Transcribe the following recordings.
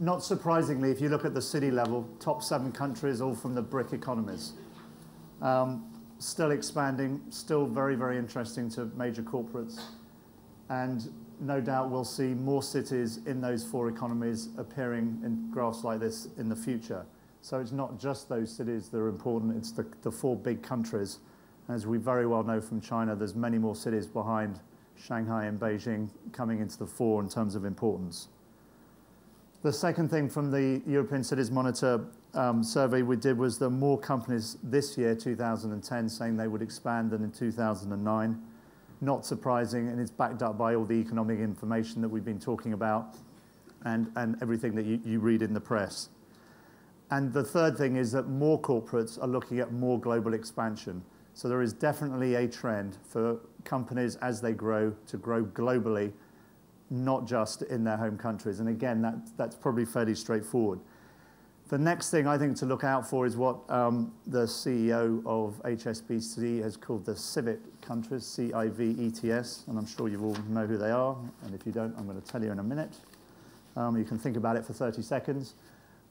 Not surprisingly, if you look at the city level, top 7 countries, all from the BRIC economies. Still expanding, still very, very interesting to major corporates. And no doubt we'll see more cities in those 4 economies appearing in graphs like this in the future. So it's not just those cities that are important, it's the 4 big countries. As we very well know from China, there's many more cities behind Shanghai and Beijing coming into the fore in terms of importance. The second thing from the European Cities Monitor survey we did was there are more companies this year, 2010, saying they would expand than in 2009. Not surprising, and it's backed up by all the economic information that we've been talking about and everything that you read in the press. And the third thing is that more corporates are looking at more global expansion. So there is definitely a trend for companies as they grow to grow globally, not just in their home countries. And again, that's probably fairly straightforward. The next thing I think to look out for is what the CEO of HSBC has called the CIVET countries, C-I-V-E-T-S, and I'm sure you all know who they are, and if you don't, I'm going to tell you in a minute. You can think about it for 30 seconds.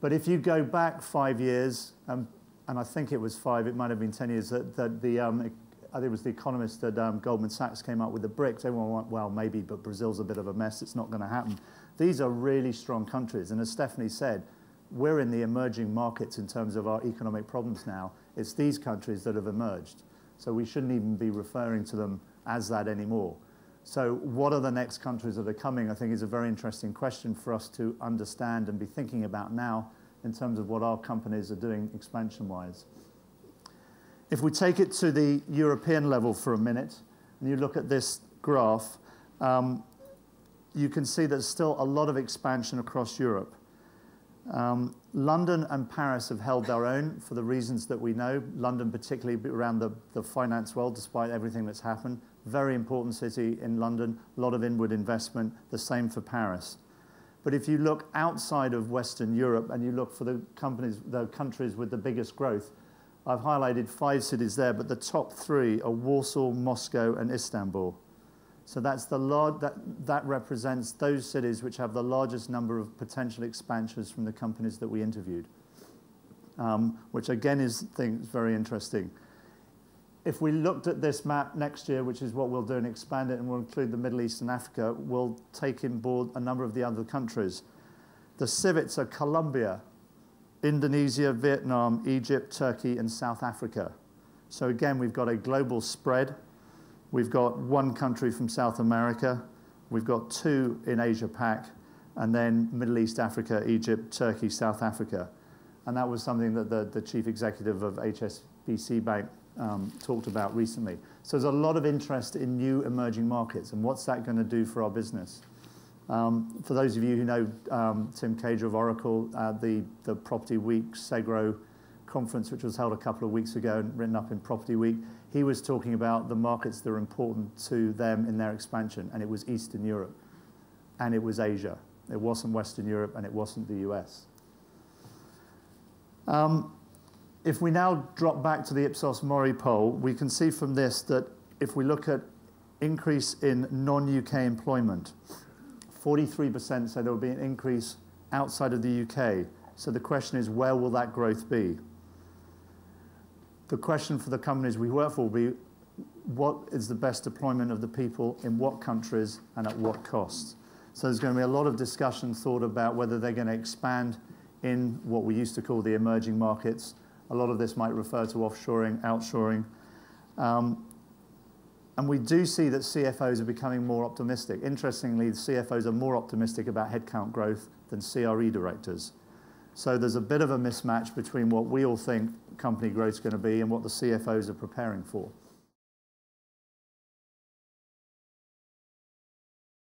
But if you go back 5 years, and I think it was 5, it might have been 10 years, I think it was the economist at Goldman Sachs came up with the BRICS. Everyone went, well, maybe, but Brazil's a bit of a mess. It's not going to happen. These are really strong countries. And as Stephanie said, we're in the emerging markets in terms of our economic problems now. It's these countries that have emerged. So we shouldn't even be referring to them as that anymore. So what are the next countries that are coming, I think is a very interesting question for us to understand and be thinking about now in terms of what our companies are doing expansion-wise. If we take it to the European level for a minute, and you look at this graph, you can see there's still a lot of expansion across Europe. London and Paris have held their own for the reasons that we know. London particularly around the finance world, despite everything that's happened. Very important city in London, a lot of inward investment, the same for Paris. But if you look outside of Western Europe and you look for the countries with the biggest growth, I've highlighted 5 cities there, but the top 3 are Warsaw, Moscow, and Istanbul. So that's that represents those cities which have the largest number of potential expansions from the companies that we interviewed, which again is, I think, very interesting. If we looked at this map next year, which is what we'll do and expand it, and we'll include the Middle East and Africa, we'll take in board a number of the other countries. The civets are Colombia, Indonesia, Vietnam, Egypt, Turkey, and South Africa. So again, we've got a global spread. We've got 1 country from South America. We've got 2 in Asia-Pac, and then Middle East, Africa, Egypt, Turkey, South Africa. And that was something that the chief executive of HSBC Bank talked about recently. So there's a lot of interest in new emerging markets, and what's that going to do for our business? For those of you who know Tim Cager of Oracle, the Property Week Segro conference, which was held a couple of weeks ago and written up in Property Week, he was talking about the markets that are important to them in their expansion, and it was Eastern Europe, and it was Asia. It wasn't Western Europe, and it wasn't the US. If we now drop back to the Ipsos Mori poll, we can see from this that if we look at increase in non-UK employment, 43% say there will be an increase outside of the UK. So the question is, where will that growth be? The question for the companies we work for will be, what is the best deployment of the people in what countries and at what cost? So there's going to be a lot of discussion thought about whether they're going to expand in what we used to call the emerging markets. A lot of this might refer to offshoring, outshoring. And we do see that CFOs are becoming more optimistic. Interestingly, the CFOs are more optimistic about headcount growth than CRE directors. So there's a bit of a mismatch between what we all think company growth is going to be and what the CFOs are preparing for.